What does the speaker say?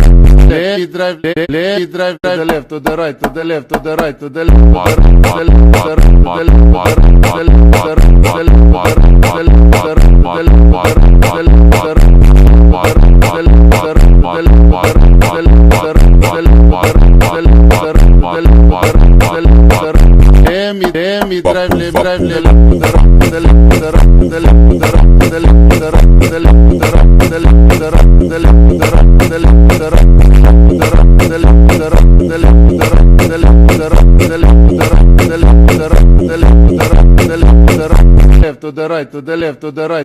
let me drive, let me drive to the left, to the right, to the left, to the right, to the left, to the right, to the left, to the right, let me drive, let me drive, left to the right, to the left, to the right.